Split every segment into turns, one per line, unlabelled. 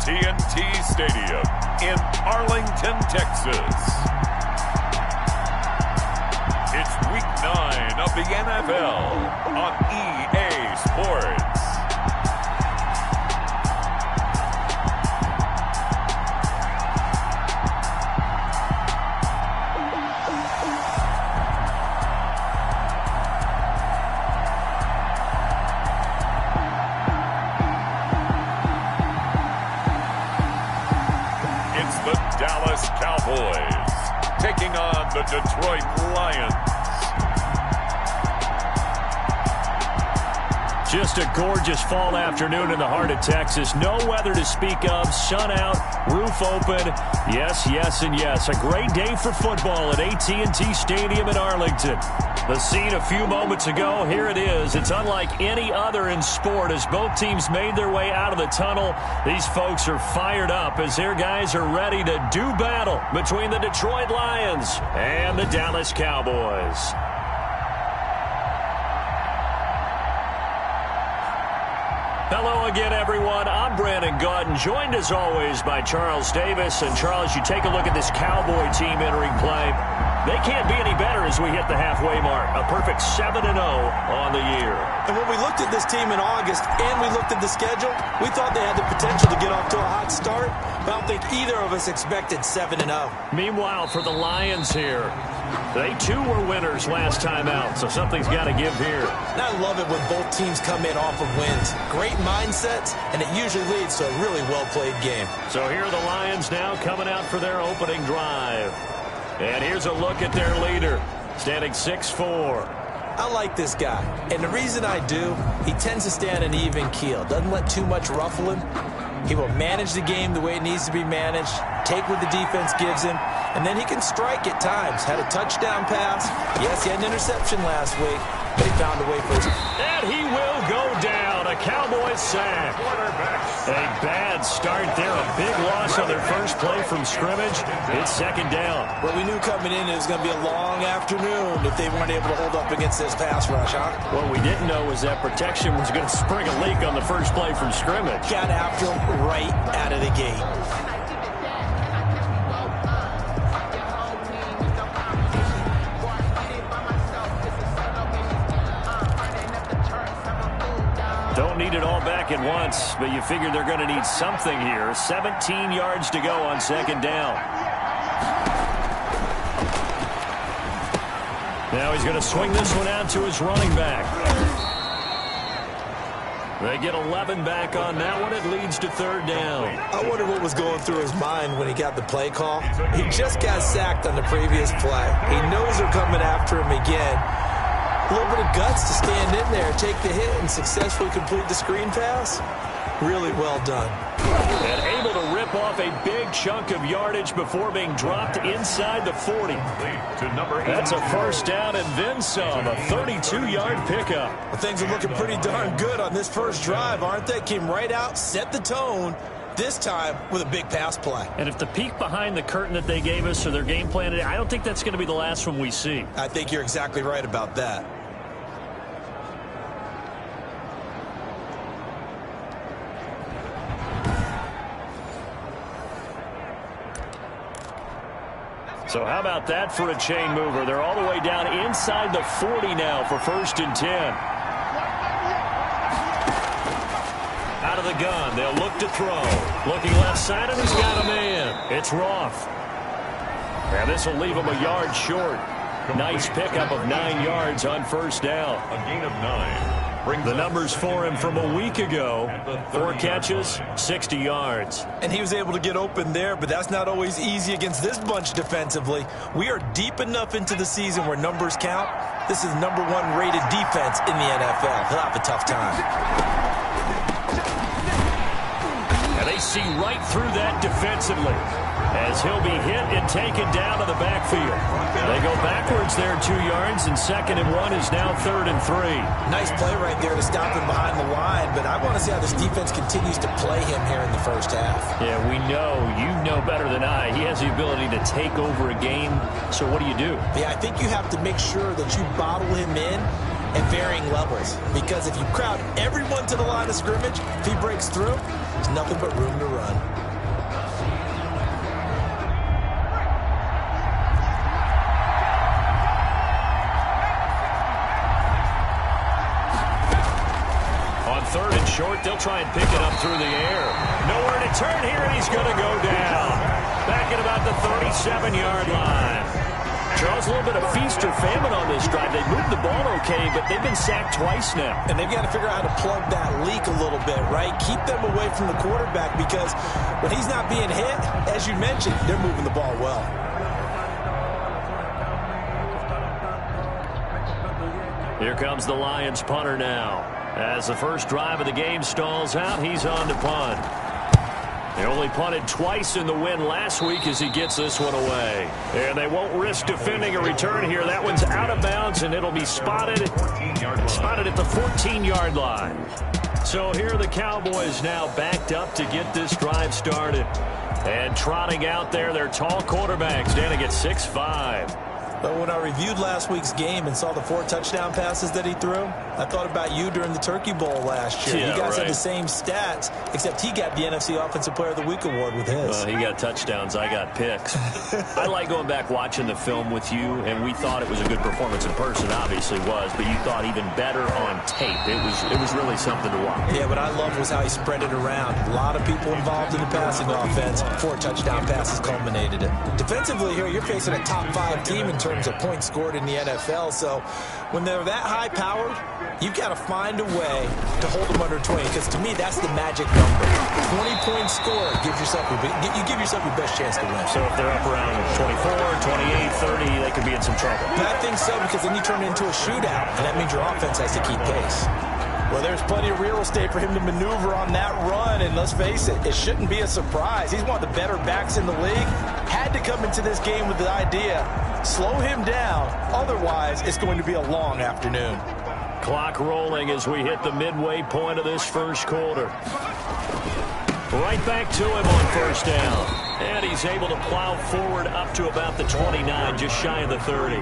AT&T Stadium in Arlington, Texas. It's Week 9 of the NFL on EA Sports. Dallas Cowboys taking on the Detroit Lions.
Just a gorgeous fall afternoon in the heart of Texas. No weather to speak of. Sun out, roof open. Yes, yes, and yes. A great day for football at AT&T Stadium in Arlington. The scene a few moments ago, here it is. It's unlike any other in sport as both teams made their way out of the tunnel. These folks are fired up as their guys are ready to do battle between the Detroit Lions and the Dallas Cowboys. Hello again, everyone. I'm Brandon Gaudin, joined as always by Charles Davis. And Charles, you take a look at this Cowboy team entering play. They can't be any better as we hit the halfway mark. A perfect 7-0 on the year.
And when we looked at this team in August and we looked at the schedule, we thought they had the potential to get off to a hot start. But I don't think either of us expected 7-0.
Meanwhile, for the Lions here, they too were winners last time out, so something's got to give here.
And I love it when both teams come in off of wins. Great mindsets, and it usually leads to a really well-played game.
So here are the Lions now coming out for their opening drive. And here's a look at their leader, standing 6'4".
I like this guy, and the reason I do, he tends to stay on an even keel. Doesn't let too much ruffle him. He will manage the game the way it needs to be managed, take what the defense gives him, and then he can strike at times. Had a touchdown pass. Yes, he had an interception last week, but he found a way for his...
And he will go down. A Cowboys sack. A bad start there. A big loss on their first play from scrimmage. It's second down.
Well, we knew coming in it was going to be a long afternoon if they weren't able to hold up against this pass rush, huh?
What we didn't know was that protection was going to spring a leak on the first play from scrimmage.
Got after him right out of the gate.
Don't need it all back at once, but you figure they're going to need something here. 17 yards to go on second down. Now he's going to swing this one out to his running back. They get 11 back on that one. It leads to third down.
I wonder what was going through his mind when he got the play call. He just got sacked on the previous play. He knows they're coming after him again. A little bit of guts to stand in there, take the hit, and successfully complete the screen pass. Really well done.
And able to rip off a big chunk of yardage before being dropped inside the 40. That's a first down and then some. A 32-yard pickup.
Well, things are looking pretty darn good on this first drive, aren't they? Came right out, set the tone, this time with a big pass play.
And if the peek behind the curtain that they gave us or their game plan, I don't think that's going to be the last one we see.
I think you're exactly right about that.
So how about that for a chain mover? They're all the way down inside the 40 now for 1st and 10. Out of the gun, they'll look to throw. Looking left side, and he's got a man. It's Roth. And this will leave him a yard short. Nice pickup of 9 yards on first down.
A gain of 9.
The numbers for him from a week ago. 4 catches, 60 yards.
And he was able to get open there, but that's not always easy against this bunch defensively. We are deep enough into the season where numbers count. This is #1 rated defense in the NFL. He'll have a tough time.
And they see right through that defensively as he'll be hit and taken down to the backfield. They go backwards there 2 yards, and 2nd and 1 is now 3rd and 3.
Nice play right there to stop him behind the line, but I want to see how this defense continues to play him here in the first half.
Yeah, we know, you know better than I, he has the ability to take over a game. So what do you do?
Yeah, I think you have to make sure that you bottle him in at varying levels, because if you crowd everyone to the line of scrimmage, if he breaks through, there's nothing but room to run.
short. They'll try and pick it up through the air. Nowhere to turn here, and he's going to go down. Back at about the 37-yard line. Charles, a little bit of feast or famine on this drive. They moved the ball okay, but they've been sacked twice now.
And they've got to figure out how to plug that leak a little bit, right? Keep them away from the quarterback because when he's not being hit, as you mentioned, they're moving the ball well.
Here comes the Lions punter now. As the first drive of the game stalls out, he's on to punt. He only punted twice in the win last week as he gets this one away. And they won't risk defending a return here. That one's out of bounds, and it'll be spotted at the 14-yard line. So here are the Cowboys now backed up to get this drive started. And trotting out there, their tall quarterbacks standing at 6'5".
But when I reviewed last week's game and saw the 4 touchdown passes that he threw, I thought about you during the Turkey Bowl last year.
Yeah,
you guys
right.
had the same stats, except he got the NFC Offensive Player of the Week award with his.
He got touchdowns. I got picks. I like going back watching the film with you, and we thought it was a good performance in person. Obviously was, but you thought even better on tape. It was really something to watch.
Yeah, what I loved was how he spread it around. A lot of people involved in the passing offense. 4 touchdown passes culminated it. Defensively here, you're facing a top 5 team in terms of points scored in the NFL. So when they're that high-powered, you've got to find a way to hold them under 20, because to me, that's the magic number. 20 points scored gives yourself you give yourself your best chance to win.
So if they're up around 24, 28, 30, they could be in some trouble.
But I think so, because then you turn it into a shootout, and that means your offense has to keep pace. Well, there's plenty of real estate for him to maneuver on that run, and let's face it, it shouldn't be a surprise. He's one of the better backs in the league. Had to come into this game with the idea, slow him down, otherwise it's going to be a long afternoon.
Clock rolling as we hit the midway point of this first quarter. Right back to him on first down. And he's able to plow forward up to about the 29, just shy of the 30.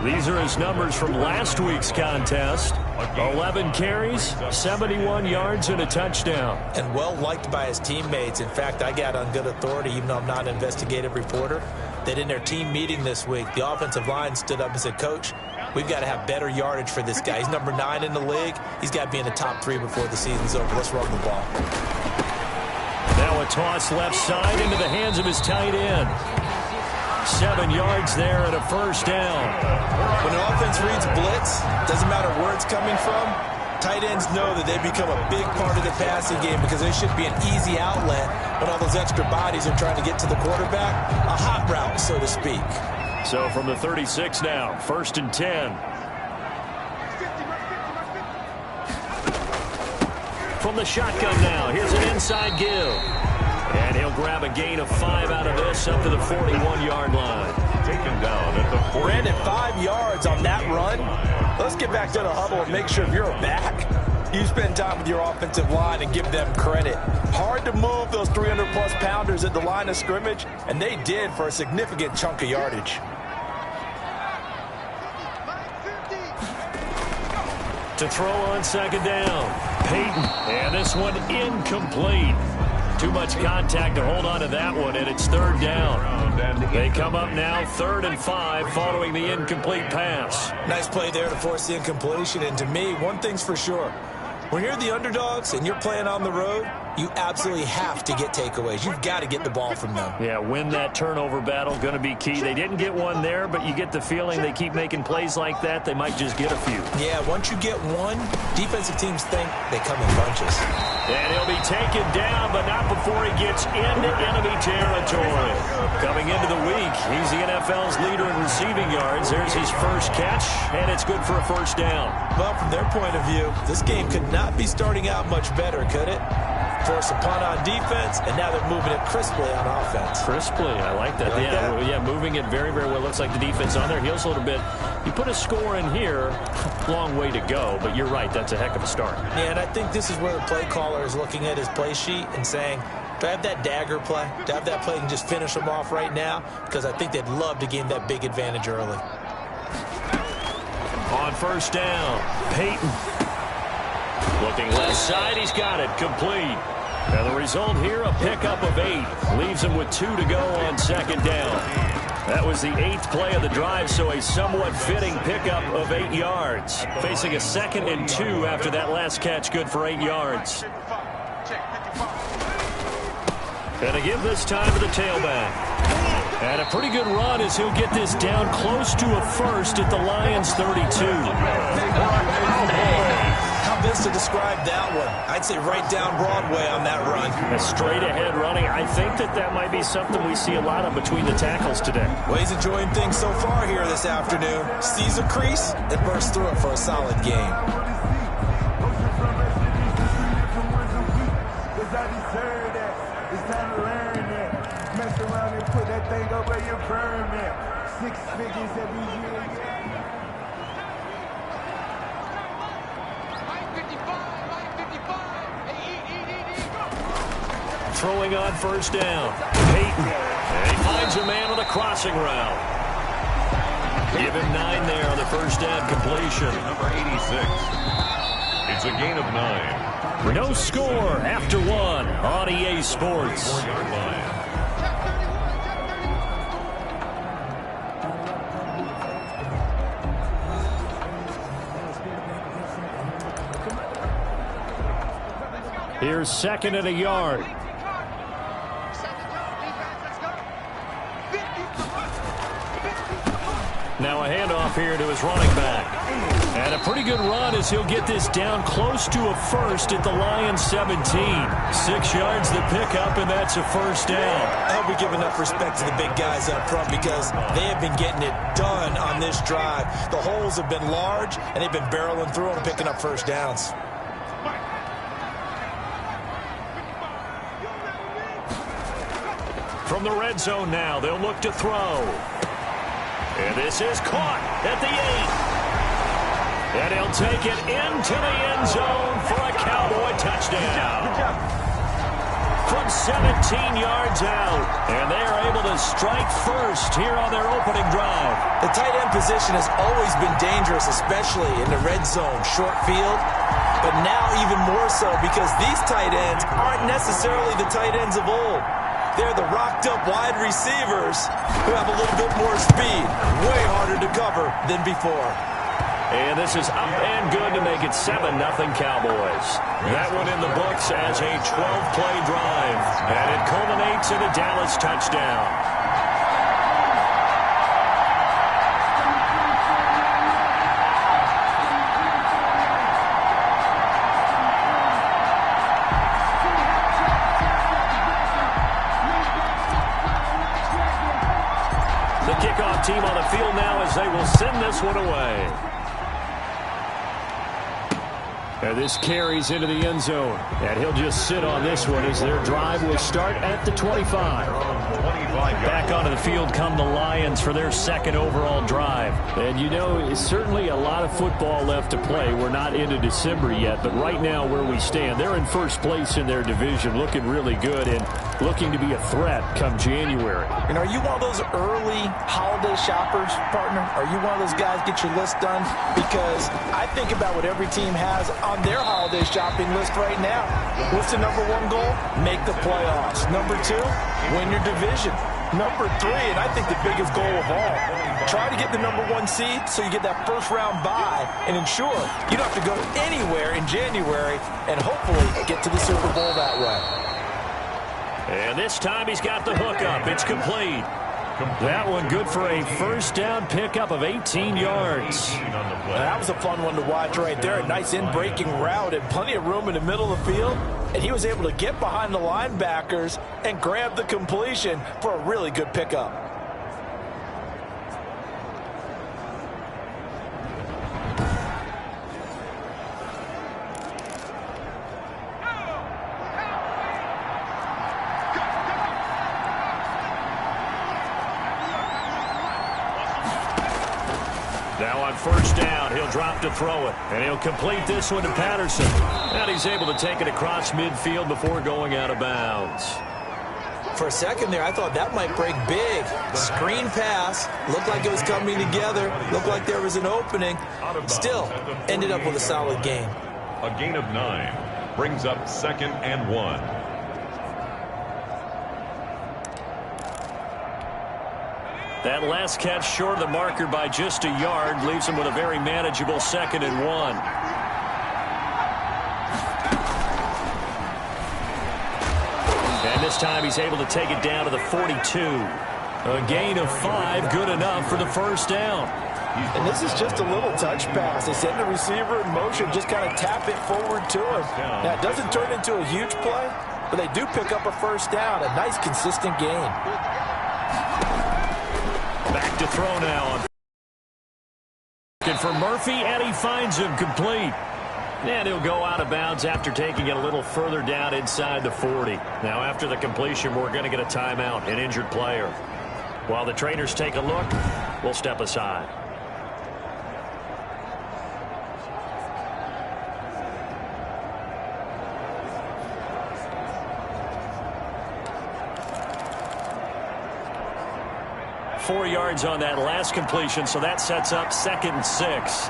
These are his numbers from last week's contest. 11 carries, 71 yards, and a touchdown.
And well-liked by his teammates. In fact, I got on good authority, even though I'm not an investigative reporter, that in their team meeting this week, the offensive line stood up and said, Coach, we've got to have better yardage for this guy. He's number 9 in the league. He's got to be in the top 3 before the season's over. Let's run the ball.
Now a toss left side into the hands of his tight end. 7 yards there and a first down.
When an offense reads blitz, doesn't matter where it's coming from, tight ends know that they become a big part of the passing game because they should be an easy outlet when all those extra bodies are trying to get to the quarterback. A hot route, so to speak.
So from the 36 now, 1st and 10. From the shotgun now, here's an inside give. And he'll grab a gain of 5 out of this up to the 41-yard line.
Taken down at the 40.
Brandon, 5 yards on that run. Let's get back to the huddle and make sure if you're a back, you spend time with your offensive line and give them credit. Hard to move those 300-plus pounders at the line of scrimmage, and they did for a significant chunk of yardage.
To throw on second down, Peyton. And this one incomplete. Too much contact to hold on to that one, and it's 3rd down. They come up now 3rd and 5 following the incomplete pass.
Nice play there to force the incompletion, and to me, one thing's for sure. When you're the underdogs and you're playing on the road, you absolutely have to get takeaways. You've got to get the ball from them.
Yeah, win that turnover battle, going to be key. They didn't get one there, but you get the feeling they keep making plays like that, they might just get a few.
Yeah, once you get one, defensive teams think they come in bunches.
And he'll be taken down, but not before he gets into enemy territory. Coming into the week, he's the NFL's leader in receiving yards. There's his first catch, and it's good for a first down.
Well, from their point of view, this game could not be starting out much better, could it? Force a punt on defense, and now they're moving it crisply on offense.
Crisply, I like that. Yeah, moving it very, very well. Looks like the defense on there heals a little bit. You put a score in here, long way to go, but you're right, that's a heck of a start.
Yeah, and I think this is where the play caller is looking at his play sheet and saying, do I have that dagger play? Do I have that play and just finish them off right now? Because I think they'd love to gain that big advantage early.
On first down, Peyton. Looking left side, he's got it, complete. And the result here, a pickup of 8. Leaves him with 2 to go on second down. That was the 8th play of the drive, so a somewhat fitting pickup of 8 yards. Facing a 2nd and 2 after that last catch, good for 8 yards. And a give this time to the tailback. And a pretty good run as he'll get this down close to a first at the Lions' 32.
How best to describe that one? I'd say right down Broadway on that run.
A straight-ahead running. I think that might be something we see a lot of between the tackles today.
Well, he's enjoying things so far here this afternoon. Sees a crease and bursts through it for a solid game.
Throwing on first down. Peyton. And he finds a man on the crossing route. Give him 9 there on the first down completion.
Number 86. It's a gain of 9.
No score after 1 on EA Sports.
4-yard line.
Here's 2nd and a yard. Now a handoff here to his running back. And a pretty good run as he'll get this down close to a first at the Lions' 17. 6 yards the pickup, and that's a first down.
I hope we give enough respect to the big guys up front because they have been getting it done on this drive. The holes have been large, and they've been barreling through them, picking up first downs.
From the red zone now, they'll look to throw. And this is caught at the 8. And he'll take it into the end zone for a Cowboy touchdown. From 17 yards out. And they are able to strike first here on their opening drive.
The tight end position has always been dangerous, especially in the red zone, short field. But now even more so because these tight ends aren't necessarily the tight ends of old. They're the rocked-up wide receivers who have a little bit more speed. Way harder to cover than before.
And this is up and good to make it 7-0 Cowboys. That one in the books as a 12-play drive. And it culminates in a Dallas touchdown. Kickoff team on the field now as they will send this one away. And this carries into the end zone. And he'll just sit on this one as their drive will start at the 25. Back onto the field come the Lions for their 2nd overall drive. And you know, it's certainly a lot of football left to play. We're not into December yet, but right now where we stand, they're in first place in their division, looking really good and looking to be a threat come January.
And are you one of those early holiday shoppers, partner? Are you one of those guys get your list done? Because I think about what every team has on their holiday shopping list right now. What's the number 1 goal? Make the playoffs. Number 2, win your division. Number 3, and I think the biggest goal of all, try to get the number 1 seed so you get that first round bye and ensure you don't have to go anywhere in January and hopefully get to the Super Bowl that way.
And this time he's got the hook up. It's complete. That one good for a first down pickup of 18 yards.
That was a fun one to watch right there. A nice in-breaking route and plenty of room in the middle of the field. And he was able to get behind the linebackers and grab the completion for a really good pickup.
Now on first down, he'll drop to throw it. And he'll complete this one to Patterson. And he's able to take it across midfield before going out of bounds.
For a second there, I thought that might break big. Screen pass. Looked like it was coming together. Looked like there was an opening. Still, ended up with a solid game.
A gain of 9 brings up 2nd and 1.
That last catch short of the marker by just a yard leaves him with a very manageable 2nd and 1. And this time he's able to take it down to the 42. A gain of 5, good enough for the first down.
And this is just a little touch pass. They send the receiver in motion, just kind of tap it forward to him. Now, it doesn't turn into a huge play, but they do pick up a first down. A nice, consistent gain.
Back to throw now. Looking for Murphy, and he finds him complete. And he'll go out of bounds after taking it a little further down inside the 40. Now, after the completion, we're going to get a timeout, an injured player. While the trainers take a look, we'll step aside. Four yards on that last completion, so that sets up 2nd and 6.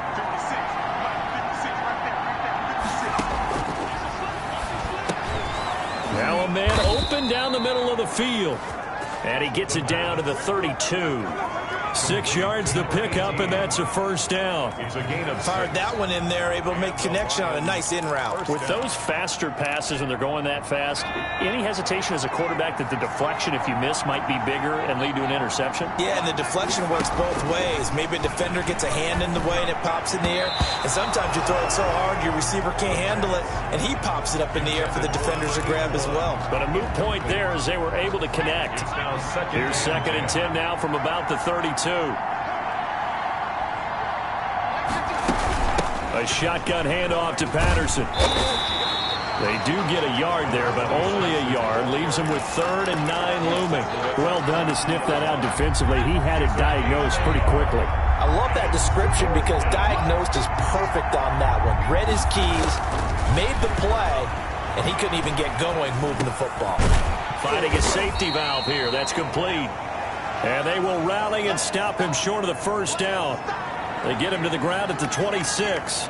Now a man open down the middle of the field. And he gets it down to the 32. 6 yards the pickup, and that's a first down.
It's a gain of
Fired that one in there, able to make connection on a nice in route.
With those faster passes when they're going that fast, any hesitation as a quarterback that the deflection, if you miss, might be bigger and lead to an interception?
Yeah, and the deflection works both ways. Maybe a defender gets a hand in the way and it pops in the air. And sometimes you throw it so hard your receiver can't handle it, and he pops it up in the air for the defenders to grab as well.
But a moot point there as they were able to connect. Here's 2nd and 10 now from about the 32. A shotgun handoff to Patterson. They do get a yard there, but only a yard. Leaves him with 3rd and 9 looming.
Well done to sniff that out defensively. He had it diagnosed pretty quickly.
I love that description because diagnosed is perfect on that one. Read his keys, made the play, and he couldn't even get going moving the football.
Finding a safety valve here. That's complete. And they will rally and stop him short of the first down. They get him to the ground at the 26.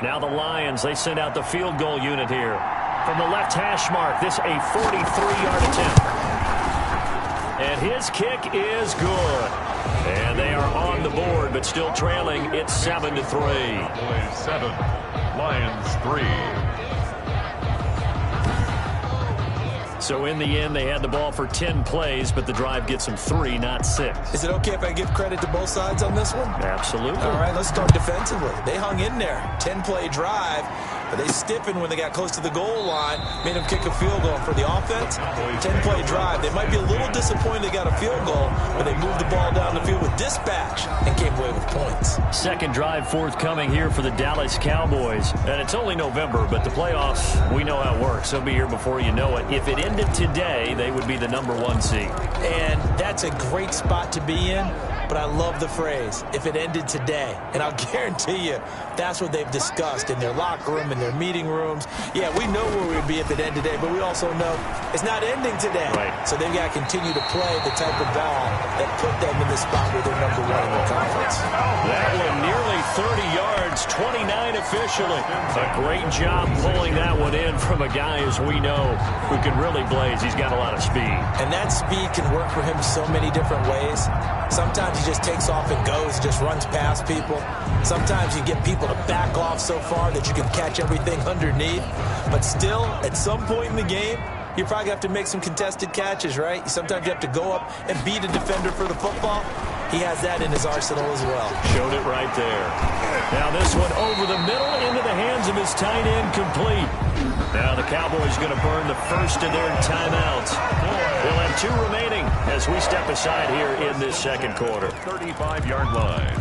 Now the Lions, they send out the field goal unit here. From the left hash mark, this a 43-yard attempt. And his kick is good. And they are on the board, but still trailing. It's 7-3.
Cowboys 7, Lions 3.
So in the end, they had the ball for 10 plays, but the drive gets them 3, not 6.
Is it okay if I give credit to both sides on this one?
Absolutely.
All right, let's start defensively. They hung in there. 10-play drive, but they stiffened when they got close to the goal line, made them kick a field goal. For the offense, 10-play drive. They might be a little disappointed they got a field goal, but they moved the ball down the field with dispatch and came away with points.
Second drive forthcoming here for the Dallas Cowboys. And it's only November, but the playoffs, we know how it works. They'll be here before you know it. If it ended today, they would be the #1 seed.
And that's a great spot to be in, but I love the phrase, if it ended today. And I'll guarantee you, that's what they've discussed in their locker room, in their meeting rooms. Yeah, we know where we'd be if it ended today, but we also know it's not ending today.
Right.
So they've got to continue to play the type of ball that put them in the spot where they're #1 in the conference.
That one nearly 30 yards, 29 officially. A great job pulling that one in from a guy, as we know, who can really blaze. He's got a lot of speed.
And that speed can work for him so many different ways. Sometimes he just takes off and goes, just runs past people. Sometimes you get people to back off so far that you can catch everything underneath. But still, at some point in the game, you probably have to make some contested catches, right? Sometimes you have to go up and beat a defender for the football. He has that in his arsenal as well.
Showed it right there. Now this one over the middle into the hands of his tight end, complete. Now the Cowboys going to burn the first of their timeouts. They'll have 2 remaining as we step aside here in this second quarter.
35-yard line.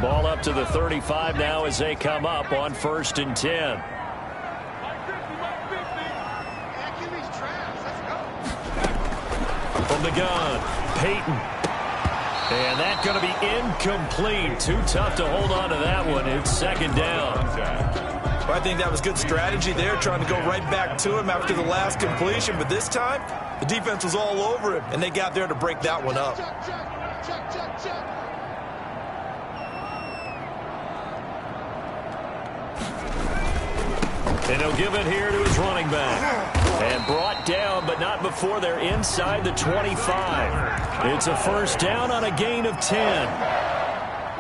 Ball up to the 35 now as they come up on 1st and 10. From the gun, Peyton. And that's going to be incomplete. Too tough to hold on to that one. It's 2nd down.
Well, I think that was good strategy there, trying to go right back to him after the last completion. But this time, the defense was all over him, and they got there to break that one up.
And he'll give it here to his running back. And brought down, but not before they're inside the 25. It's a first down on a gain of 10.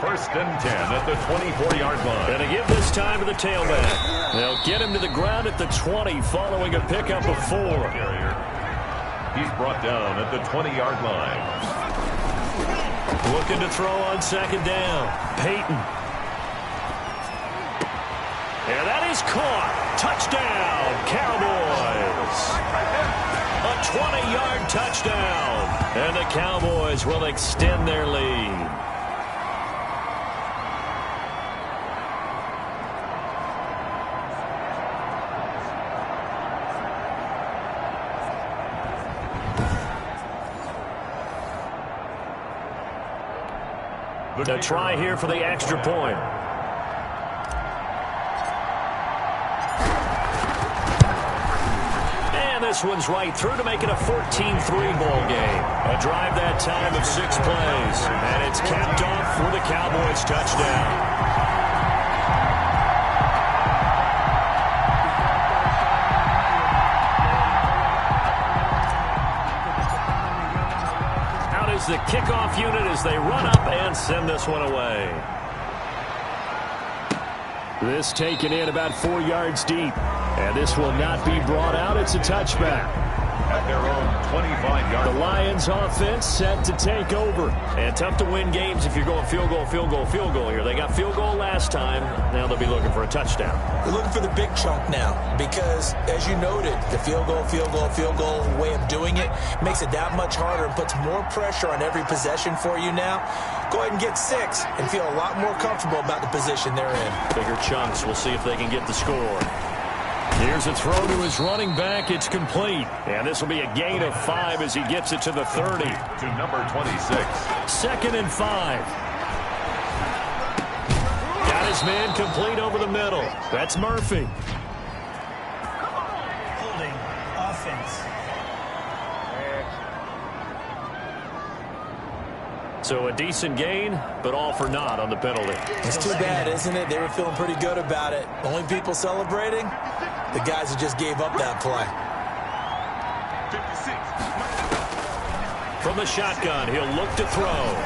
First and 10 at the 24-yard line.
Going to give this time to the tailback. They'll get him to the ground at the 20 following a pickup of 4.
He's brought down at the 20-yard line.
Looking to throw on second down. Peyton. And that is caught. Touchdown, Cowboys. A 20-yard touchdown. And the Cowboys will extend their lead. The try here for the extra point. And this one's right through to make it a 14-3 ball game. A drive that time of 6 plays. And it's capped off with a Cowboys touchdown. The kickoff unit as they run up and send this one away. This taken in about 4 yards deep. And this will not be brought out. It's a touchback.
At their own 25-yard line.
The Lions offense set to take over. And tough to win games if you're going field goal, field goal, field goal here. They got field goal last time. Now they'll be looking for a touchdown.
They're looking for the big chunk now because, as you noted, the field goal way of doing it makes it that much harder and puts more pressure on every possession for you now. Go ahead and get 6 and feel a lot more comfortable about the position they're in.
Bigger chunks. We'll see if they can get the score. Here's a throw to his running back. It's complete. And this will be a gain of 5 as he gets it to the 30.
To number 26.
2nd and 5. Got his man complete over the middle. That's Murphy.
Holding offense.
So a decent gain, but all for naught on the penalty.
It's too bad, isn't it? They were feeling pretty good about it. Only people celebrating? The guys who just gave up that play.
From the shotgun, he'll look to throw.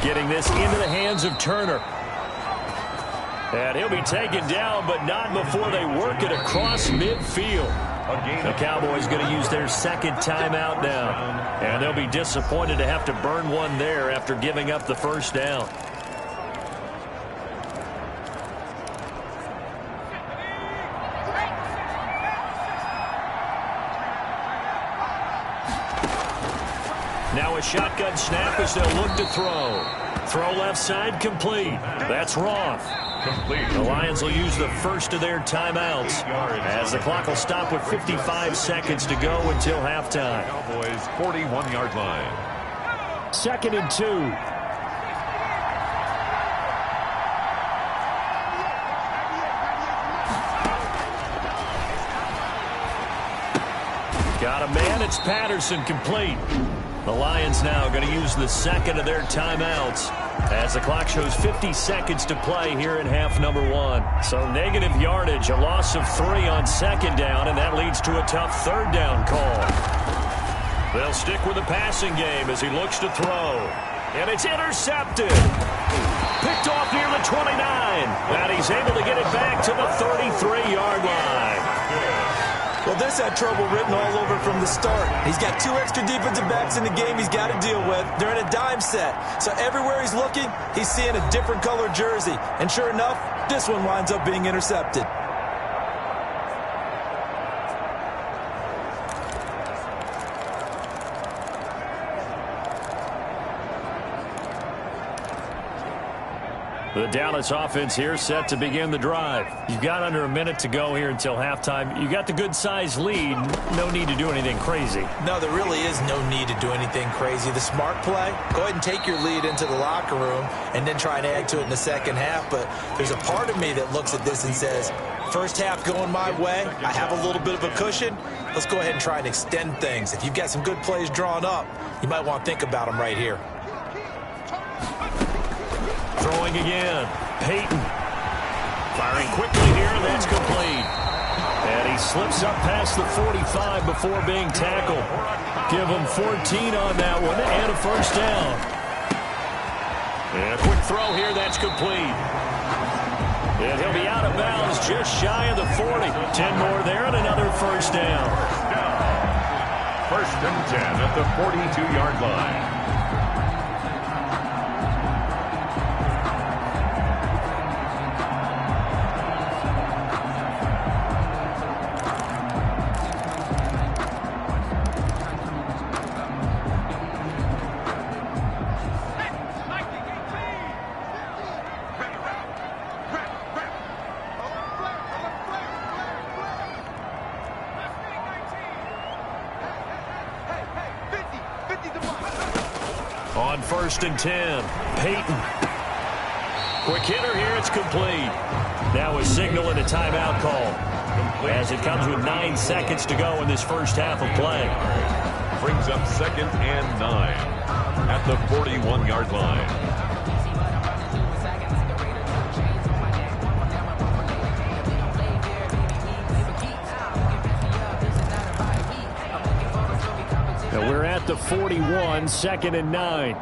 Getting this into the hands of Turner. And he'll be taken down, but not before they work it across midfield. The Cowboys going to use their 2nd timeout now. And they'll be disappointed to have to burn one there after giving up the first down. Now a shotgun snap as they'll look to throw. Throw left side complete. That's Roth.
Complete.
The Lions will use the first of their timeouts as the clock will stop with 55 seconds to go until halftime.
Cowboys 41-yard line.
2nd and 2. Got a man. It's Patterson complete. The Lions now going to use the 2nd of their timeouts as the clock shows 50 seconds to play here in half number 1. So negative yardage, a loss of 3 on 2nd down, and that leads to a tough 3rd down call. They'll stick with the passing game as he looks to throw. And it's intercepted. Picked off near the 29. And he's able to get it back to the 33-yard line.
Well, this had trouble written all over from the start. He's got 2 extra defensive backs in the game he's got to deal with. They're in a dime set. So everywhere he's looking, he's seeing a different color jersey. And sure enough, this one winds up being intercepted.
The Dallas offense here set to begin the drive. You've got under a minute to go here until halftime. You got the good-sized lead. No need to do anything crazy.
No, there really is no need to do anything crazy. The smart play, go ahead and take your lead into the locker room and then try and add to it in the second half. But there's a part of me that looks at this and says, first half going my way, I have a little bit of a cushion. Let's go ahead and try and extend things. If you've got some good plays drawn up, you might want to think about them right here.
Throwing again. Peyton. Firing quickly here. That's complete. And he slips up past the 45 before being tackled. Give him 14 on that one and a first down. And a quick throw here. That's complete. And he'll be out of bounds just shy of the 40. 10 more there and another first down.
First and 10 at the 42-yard line.
On first and 10, Peyton. Quick hitter here, it's complete. Now a signal and a timeout call as it comes with 9 seconds to go in this first half of play.
Brings up second and 9 at the 41-yard line.
Now we're at the 41, second and 9.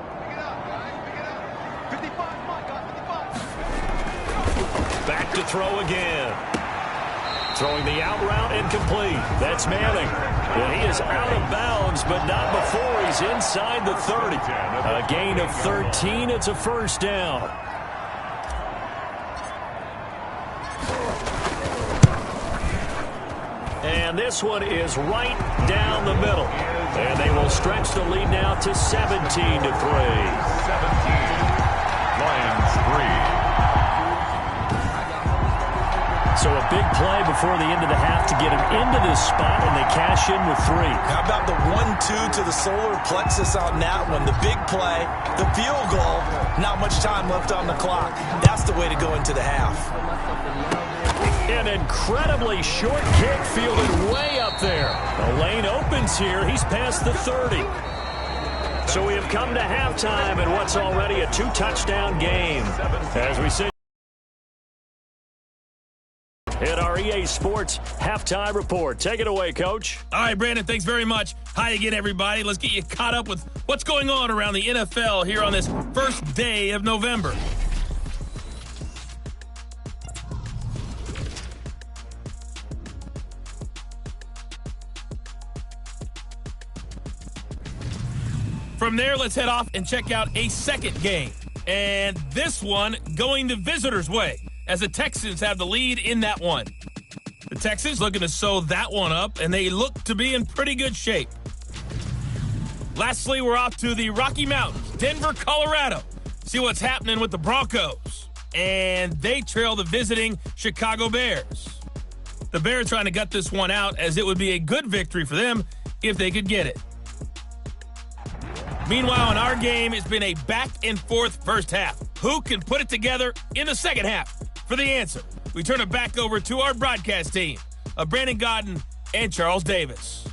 Back to throw again. Throwing the out route incomplete. That's Manning. And he is out of bounds, but not before he's inside the 30. A gain of 13. It's a first down. And this one is right down the middle. And they will stretch the lead now to 17-3. 17. Lions 3. So a big play before the end of the half to get him into this spot, and they cash in with 3.
How about the 1-2 to the solar plexus on that one? The big play, the field goal, not much time left on the clock. That's the way to go into the half.
An incredibly short kick fielded way up there. The lane opens here. He's past the 30. So we have come to halftime in what's already a 2-touchdown game. As we say in our EA Sports halftime report. Take it away, Coach.
All right, Brandon, thanks very much. Hi again, everybody. Let's get you caught up with what's going on around the NFL here on this first day of November. From there, let's head off and check out a second game. And this one going the visitors' way, as the Texans have the lead in that one. The Texans looking to sew that one up, and they look to be in pretty good shape. Lastly, we're off to the Rocky Mountains, Denver, Colorado. See what's happening with the Broncos. And they trail the visiting Chicago Bears. The Bears trying to gut this one out, as it would be a good victory for them if they could get it. Meanwhile, in our game, it's been a back-and-forth first half. Who can put it together in the second half? For the answer, we turn it back over to our broadcast team of Brandon Godden and Charles Davis.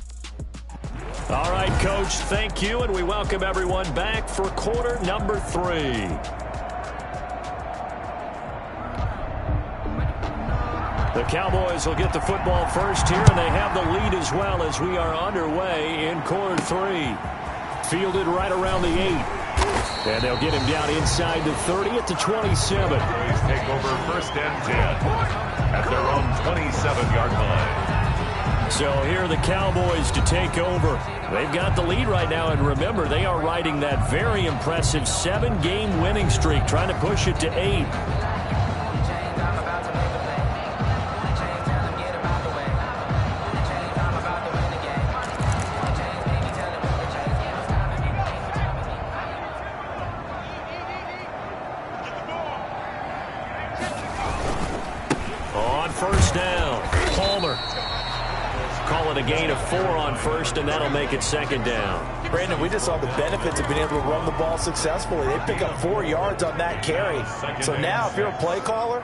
All right, Coach, thank you, and we welcome everyone back for quarter number 3. The Cowboys will get the football first here, and they have the lead as well as we are underway in quarter 3. Fielded right around the 8. And they'll get him down inside the 30 at the 27.
Cowboys take over first and 10 at their own 27-yard line.
So here are the Cowboys to take over. They've got the lead right now, and remember, they are riding that very impressive 7-game winning streak, trying to push it to 8. first down. Palmer. Call it a gain of 4 on first, and that'll make it second down.
Brandon, we just saw the benefits of being able to run the ball successfully. They pick up 4 yards on that carry. So now if you're a play caller,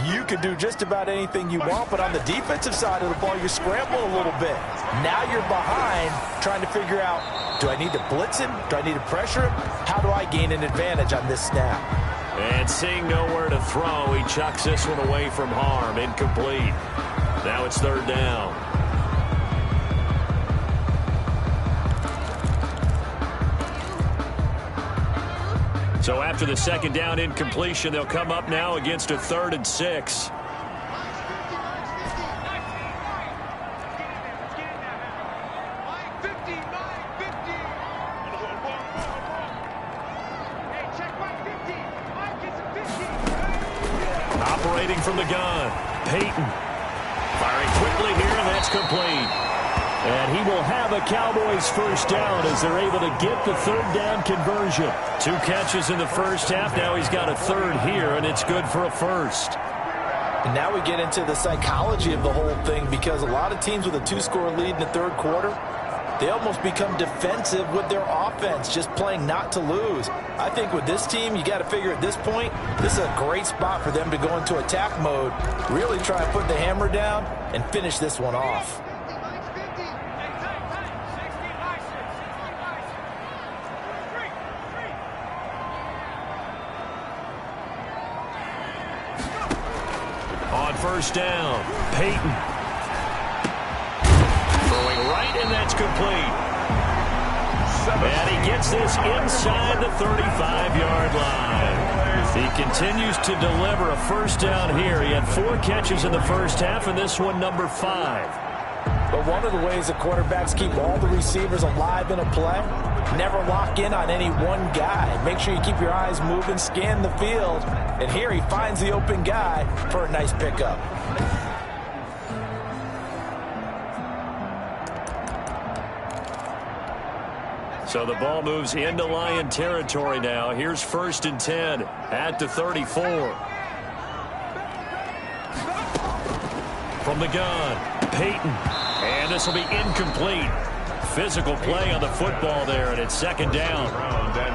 you can do just about anything you want, but on the defensive side of the ball, you're scrambling a little bit. Now you're behind trying to figure out, do I need to blitz him? Do I need to pressure him? How do I gain an advantage on this snap?
And seeing nowhere to throw, he chucks this one away from harm. Incomplete. Now it's third down. So after the second down incompletion, they'll come up now against a 3rd and 6. Operating from the gun, Peyton. Firing quickly here, and that's complete. And he will have a Cowboys first down as they're able to get the 3rd down conversion. 2 catches in the first half. Now he's got a 3rd here, and it's good for a first.
And now we get into the psychology of the whole thing, because a lot of teams with a 2-score lead in the 3rd quarter, they almost become defensive with their offense, just playing not to lose. I think with this team, you got to figure at this point, this is a great spot for them to go into attack mode, really try and put the hammer down and finish this one off.
On first down, Peyton. Throwing right, and that's complete. And he gets this inside the 35-yard line. He continues to deliver a first down here. He had 4 catches in the first half, and this one number 5.
But one of the ways the quarterbacks keep all the receivers alive in a play, never lock in on any one guy. Make sure you keep your eyes moving, scan the field. And here he finds the open guy for a nice pickup.
So the ball moves into Lion territory now. Here's 1st and 10 at the 34. From the gun, Peyton. And this will be incomplete. Physical play on the football there, and it's second down.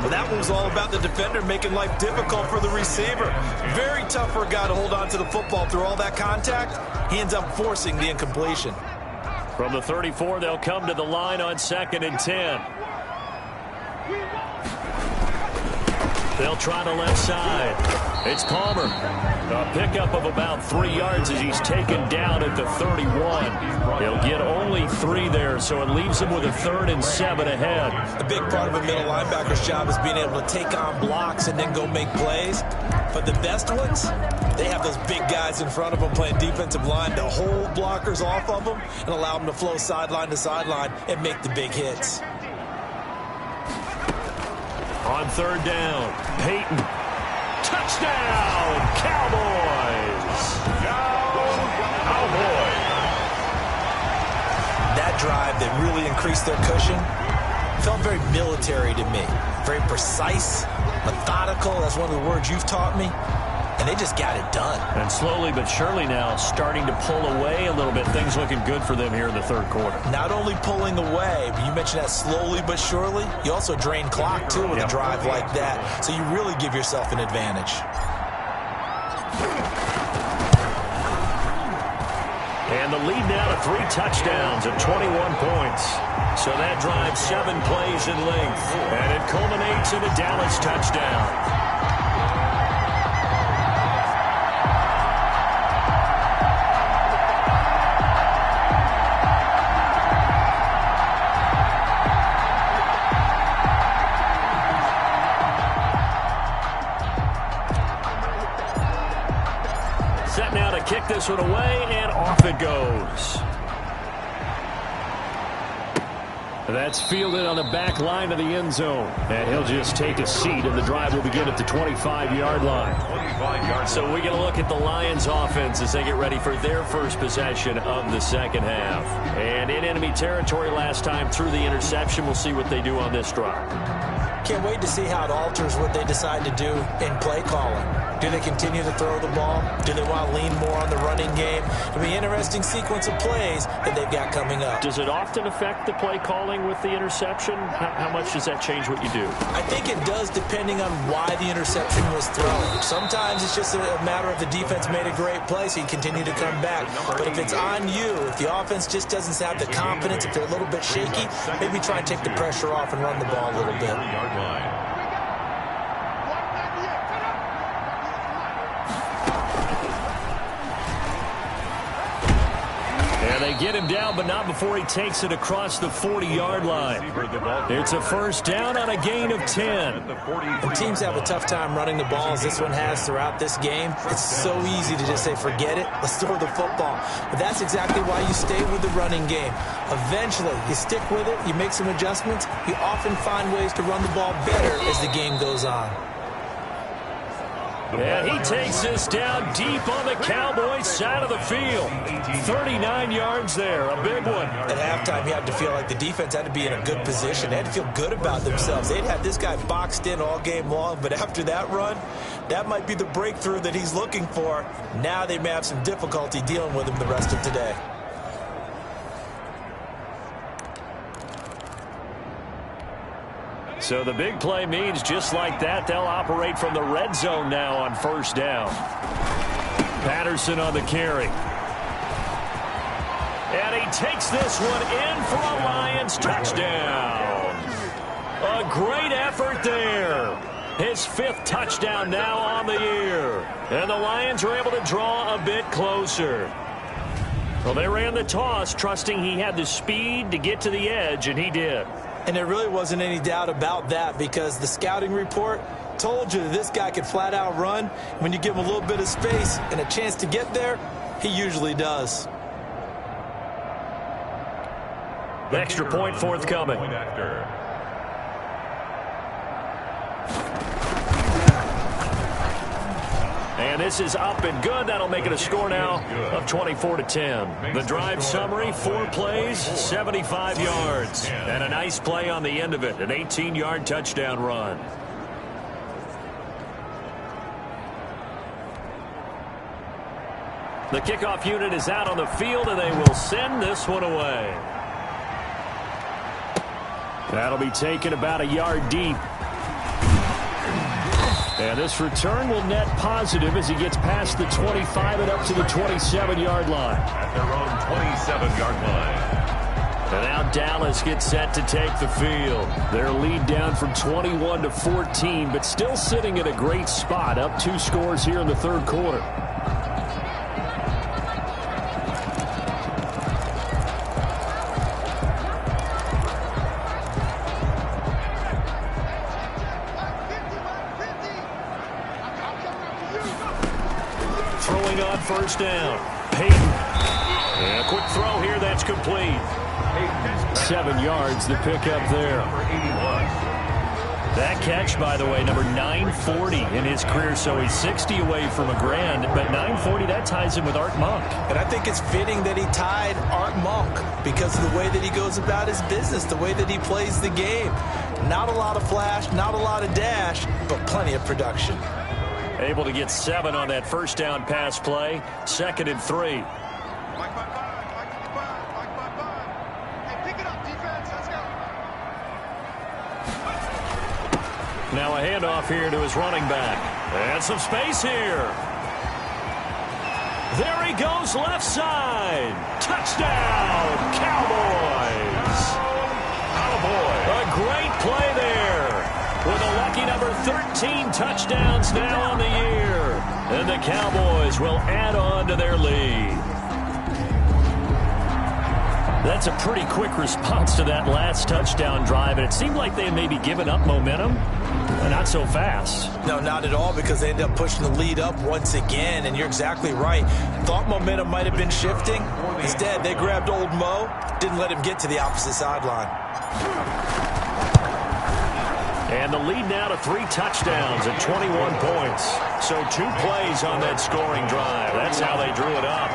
Well, that one was all about the defender making life difficult for the receiver. Very tough for a guy to hold on to the football through all that contact. He ends up forcing the incompletion.
From the 34, they'll come to the line on 2nd and 10. They'll try the left side. It's Palmer. A pickup of about 3 yards as he's taken down at the 31. He'll get only 3 there, so it leaves him with a 3rd and 7 ahead.
A big part of a middle linebacker's job is being able to take on blocks and then go make plays. But the best ones, they have those big guys in front of them playing defensive line to hold blockers off of them and allow them to flow sideline to sideline and make the big hits.
On 3rd down, Peyton. Touchdown, Cowboys! Cowboys!
That drive that really increased their cushion felt very military to me. Very precise, methodical. That's one of the words you've taught me. And they just got it done.
And slowly but surely now starting to pull away a little bit. Things looking good for them here in the 3rd quarter.
Not only pulling away, but you mentioned that slowly but surely. You also drain clock, too, with a drive like that. So you really give yourself an advantage.
And the lead now to 3 touchdowns at 21 points. So that drives 7 plays in length. And it culminates in a Dallas touchdown. Set now to kick this one away, and off it goes. That's fielded on the back line of the end zone. And he'll just take a seat, and the drive will begin at the 25-yard line. So we're going to look at the Lions offense as they get ready for their first possession of the second half. And in enemy territory last time through the interception, we'll see what they do on this drive.
Can't wait to see how it alters what they decide to do in play calling. Do they continue to throw the ball? Do they want to lean more on the running game? It'll be an interesting sequence of plays that they've got coming up.
Does it often affect the play calling with the interception? How much does that change what you do?
I think it does, depending on why the interception was thrown. Sometimes it's just a matter of the defense made a great play, so you continue to come back. But if it's on you, if the offense just doesn't have the confidence, if they're a little bit shaky, maybe try and take the pressure off and run the ball a little bit.
And they get him down, but not before he takes it across the 40-yard line. It's a first down on a gain of 10.
And teams have a tough time running the ball as this one has throughout this game. It's so easy to just say, forget it, let's throw the football. But that's exactly why you stay with the running game. Eventually, you stick with it, you make some adjustments, you often find ways to run the ball better as the game goes on.
And he takes this down deep on the Cowboys side of the field. 39 yards there, a big one.
At halftime, you had to feel like the defense had to be in a good position. They had to feel good about themselves. They'd had this guy boxed in all game long, but after that run, that might be the breakthrough that he's looking for. Now they may have some difficulty dealing with him the rest of today.
So the big play means just like that, they'll operate from the red zone now on first down. Patterson on the carry. And he takes this one in for a Lions touchdown. A great effort there. His 5th touchdown now on the year. And the Lions are able to draw a bit closer. Well, they ran the toss, trusting he had the speed to get to the edge, and he did.
And there really wasn't any doubt about that because the scouting report told you that this guy could flat out run. When you give him a little bit of space and a chance to get there, he usually does.
The extra point forthcoming. And this is up and good. That'll make it a score now of 24-10. The drive summary, 4 plays, 75 yards. And a nice play on the end of it, an 18-yard touchdown run. The kickoff unit is out on the field, and they will send this one away. That'll be taken about a yard deep. And this return will net positive as he gets past the 25 and up to the 27-yard line.
At their own 27-yard line.
And now Dallas gets set to take the field. Their lead down from 21-14, but still sitting at a great spot, up 2 scores here in the third quarter. First down. Peyton. And a quick throw here that's complete. 7 yards the pickup there. That catch, by the way, number 940 in his career, so he's 60 away from a grand, but 940, that ties him with Art Monk.
And I think it's fitting that he tied Art Monk because of the way that he goes about his business, the way that he plays the game. Not a lot of flash, not a lot of dash, but plenty of production.
Able to get 7 on that first down pass play. 2nd and 3. Now a handoff here to his running back. And some space here. There he goes left side. Touchdown, Cowboys. A great play there. With a lucky number 13 touchdowns now on the year. And the Cowboys will add on to their lead. That's a pretty quick response to that last touchdown drive. And it seemed like they had maybe given up momentum. Not so fast.
No, not at all, because they ended up pushing the lead up once again. And you're exactly right. Thought momentum might have been shifting. Instead, they grabbed old Mo. Didn't let him get to the opposite sideline.
And the lead now to 3 touchdowns at 21 points. So 2 plays on that scoring drive. That's how they drew it up.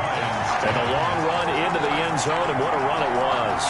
And a long run into the end zone, and what a run it was.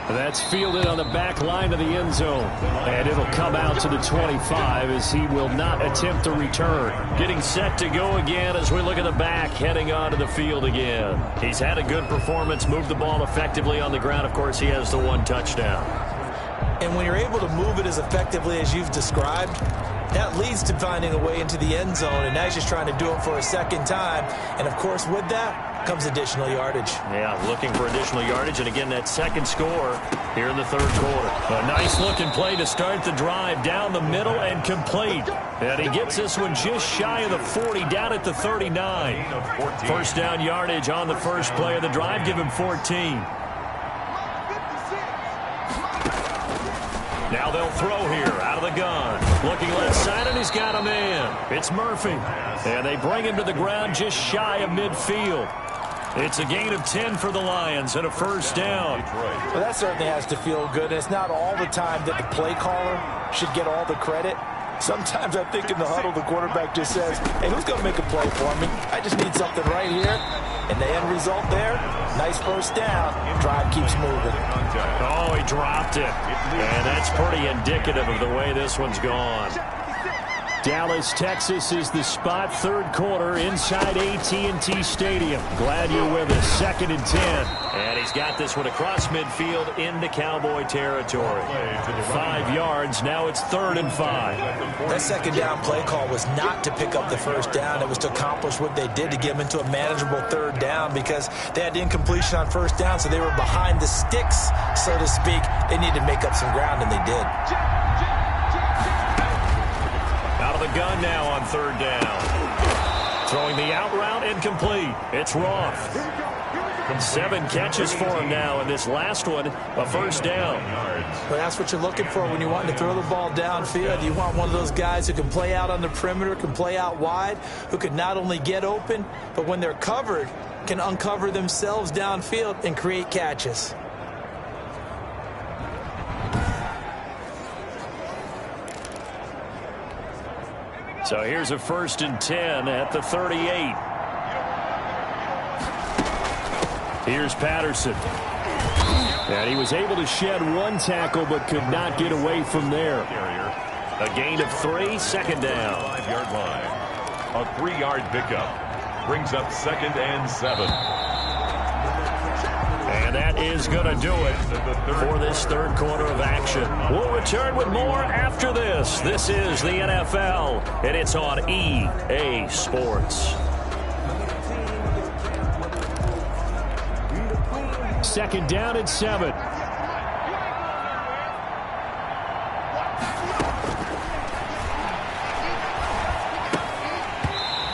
That's fielded on the back line of the end zone. And it'll come out to the 25 as he will not attempt to return. Getting set to go again as we look at the back, heading onto the field again. He's had a good performance, moved the ball effectively on the ground. Of course, he has the one touchdown.
And when you're able to move it as effectively as you've described, that leads to finding a way into the end zone, and now he's just trying to do it for a second time. And, of course, with that comes additional yardage.
Yeah, looking for additional yardage, and again, that second score here in the third quarter. A nice-looking play to start the drive down the middle and complete. And he gets this one just shy of the 40, down at the 39. First down yardage on the first play of the drive, give him 14. Now they'll throw here out of the gun. Looking left side, and he's got a man. It's Murphy. And they bring him to the ground just shy of midfield. It's a gain of 10 for the Lions and a first down.
Well, that certainly has to feel good. It's not all the time that the play caller should get all the credit. Sometimes I think in the huddle, the quarterback just says, hey, who's going to make a play for me? I just need something right here. And the end result there, nice first down. Drive keeps moving.
Oh, he dropped it. And that's pretty indicative of the way this one's gone. Dallas, Texas is the spot, third quarter inside AT&T Stadium. Glad you're with us. 2nd and 10. And he's got this one across midfield into Cowboy territory. 5 yards. Now it's 3rd and 5.
That second down play call was not to pick up the first down. It was to accomplish what they did to get them into a manageable third down because they had incompletion on first down, so they were behind the sticks, so to speak. They needed to make up some ground, and they did.
Out of the gun now on 3rd down. Throwing the out route, incomplete. It's Roth. 7 catches for him now, and this last one, a first down.
Well, that's what you're looking for when you want to throw the ball downfield. You want one of those guys who can play out on the perimeter, can play out wide, who can not only get open, but when they're covered, can uncover themselves downfield and create catches.
So here's a 1st and 10 at the 38. Here's Patterson. And he was able to shed one tackle but could not get away from there. A gain of 3, 2nd down.
5-yard line. A 3-yard pickup. Brings up 2nd and 7.
And that is going to do it for this third quarter of action. We'll return with more after this. This is the NFL, and it's on EA Sports. 2nd down and 7.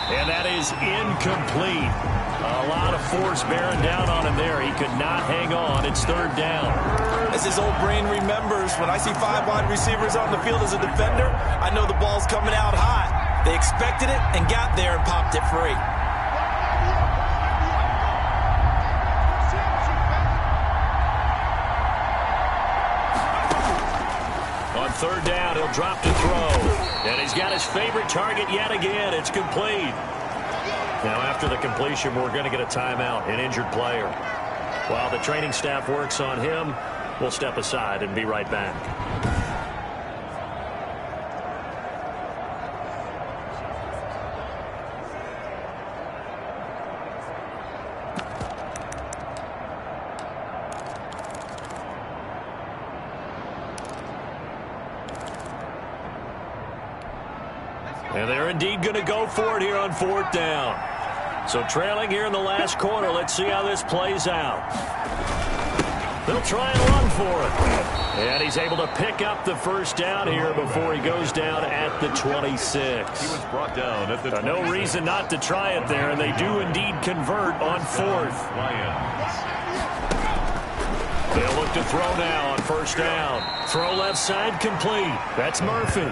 And that is incomplete. A lot of force bearing down on him there. He could not hang on. It's 3rd down.
As his old brain remembers, when I see 5 wide receivers on the field as a defender, I know the ball's coming out hot. They expected it and got there and popped it free.
On 3rd down, he'll drop to throw. And he's got his favorite target yet again. It's complete. Now, after the completion, we're going to get a timeout, an injured player. While the training staff works on him, we'll step aside and be right back. And they're indeed going to go for it here on 4th down. So trailing here in the last quarter, let's see how this plays out. They'll try and run for it. And he's able to pick up the first down here before he goes down at the 26.
He was brought down at the 26.
No reason not to try it there, and they do indeed convert on 4th.
Lions.
They'll look to throw now on 1st down. Throw left side complete. That's Murphy.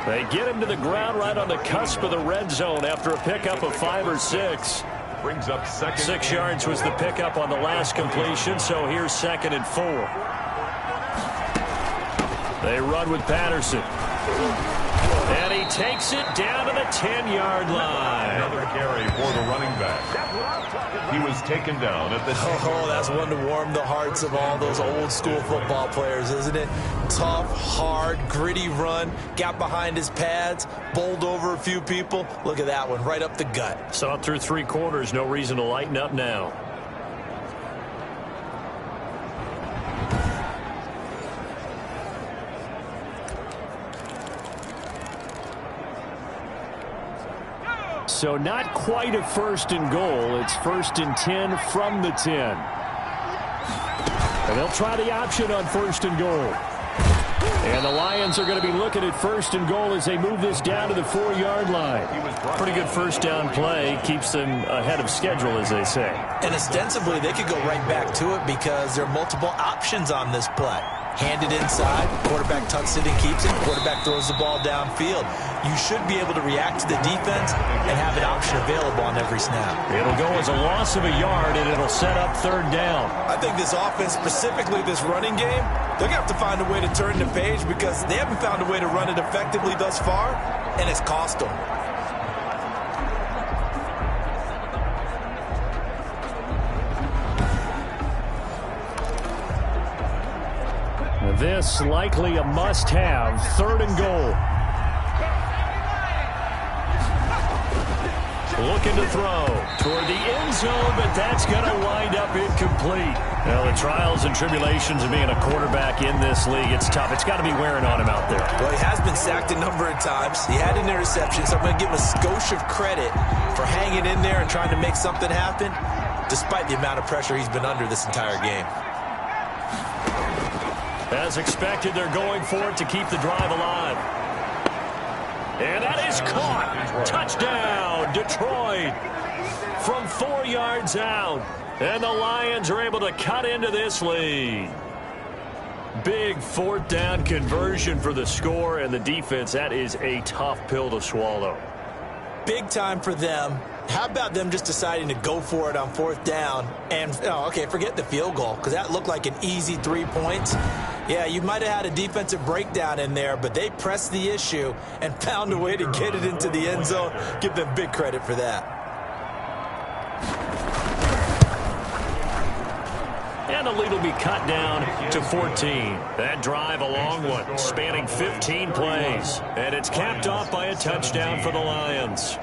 They get him to the ground right on the cusp of the red zone after a pickup of 5 or 6.
Brings up 2nd.
6 yards was the pickup on the last completion, so here's 2nd and 4. They run with Patterson. And he takes it down to the 10-yard line.
Another carry for the running back. He was taken down at the 10.
Oh, that's one to warm the hearts of all those old-school football players, isn't it? Tough, hard, gritty run, got behind his pads, bowled over a few people. Look at that one, right up the gut.
Saw it through 3 quarters, no reason to lighten up now. So not quite a 1st and goal. It's 1st and 10 from the 10. And they'll try the option on 1st and goal. And the Lions are going to be looking at 1st and goal as they move this down to the 4-yard line. Pretty good first down play. Keeps them ahead of schedule, as they say.
And ostensibly, they could go right back to it because there are multiple options on this play. Handed inside, quarterback tucks it and keeps it, quarterback throws the ball downfield. You should be able to react to the defense and have an option available on every snap.
It'll go as a loss of a yard, and it'll set up 3rd down.
I think this offense, specifically this running game, they're going to have to find a way to turn the page because they haven't found a way to run it effectively thus far, and it's cost them.
This likely a must-have. 3rd and goal. Looking to throw toward the end zone, but that's going to wind up incomplete. Now, the trials and tribulations of being a quarterback in this league, it's tough. It's got to be wearing on him out there.
Well, he has been sacked a number of times. He had an interception, so I'm going to give him a skosh of credit for hanging in there and trying to make something happen, despite the amount of pressure he's been under this entire game.
As expected, they're going for it to keep the drive alive. And that is caught. Touchdown, Detroit. From 4 yards out. And the Lions are able to cut into this lead. Big 4th down conversion for the score, and the defense, that is a tough pill to swallow.
Big time for them. How about them just deciding to go for it on 4th down and, okay, forget the field goal because that looked like an easy 3 points. Yeah, you might have had a defensive breakdown in there, but they pressed the issue and found a way to get it into the end zone. Give them big credit for that.
And the lead will be cut down to 14. That drive a long one, spanning 15 plays. And it's capped off by a touchdown for the Lions.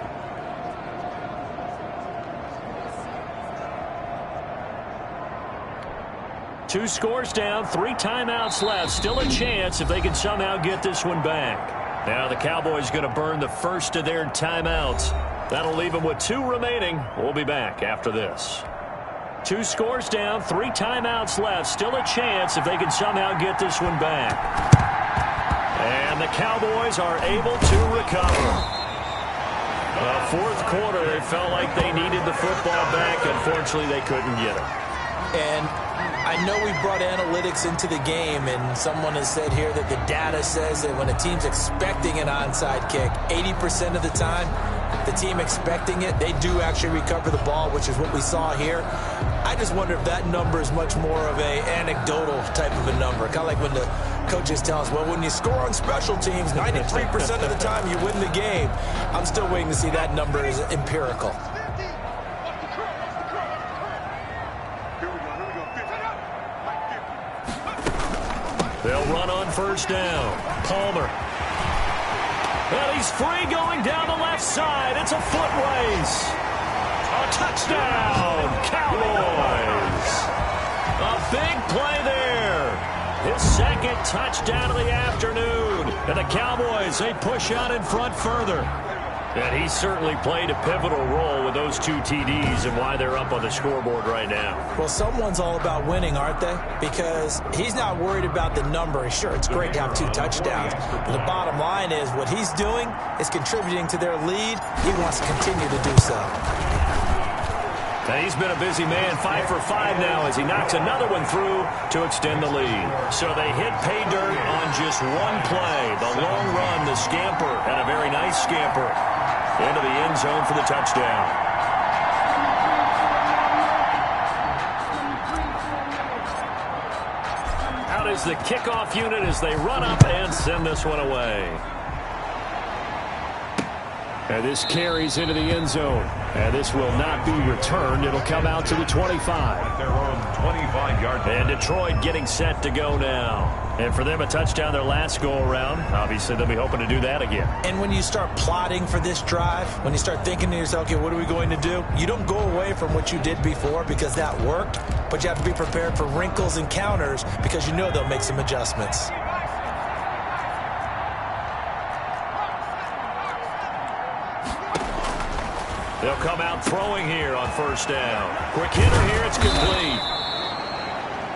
Two scores down, 3 timeouts left. Still a chance if they can somehow get this one back. Now the Cowboys going to burn the first of their timeouts. That'll leave them with 2 remaining. We'll be back after this. 2 scores down, 3 timeouts left. Still a chance if they can somehow get this one back. And the Cowboys are able to recover. Fourth quarter, it felt like they needed the football back. Unfortunately, they couldn't get it.
And I know we brought analytics into the game, and someone has said here that the data says that when a team's expecting an onside kick, 80% of the time, the team expecting it, they do actually recover the ball, which is what we saw here. I just wonder if that number is much more of a anecdotal type of a number. Kind of like when the coaches tell us, well, when you score on special teams, 93% of the time you win the game. I'm still waiting to see that number is empirical.
They'll run on first down. Palmer. And he's free going down the left side. It's a foot race. A touchdown, Cowboys. A big play there. His second touchdown of the afternoon. And the Cowboys, they push out in front further. And he certainly played a pivotal role with those 2 TDs and why they're up on the scoreboard right now.
Well, someone's all about winning, aren't they? Because he's not worried about the number. Sure, it's great to have 2 touchdowns. But the bottom line is what he's doing is contributing to their lead. He wants to continue to do so.
And he's been a busy man, 5 for 5 now as he knocks another one through to extend the lead. So they hit pay dirt on just one play. The long run, the scamper, and a very nice scamper into the end zone for the touchdown. Out is the kickoff unit as they run up and send this one away. And this carries into the end zone. And this will not be returned. It'll come out to the 25.
Their own 25-yard line.
And Detroit getting set to go now. And for them, a touchdown their last go-around. Obviously, they'll be hoping to do that again.
And when you start plotting for this drive, when you start thinking to yourself, okay, what are we going to do? You don't go away from what you did before because that worked, but you have to be prepared for wrinkles and counters because you know they'll make some adjustments.
They'll come out throwing here on first down. Quick hitter here, it's complete.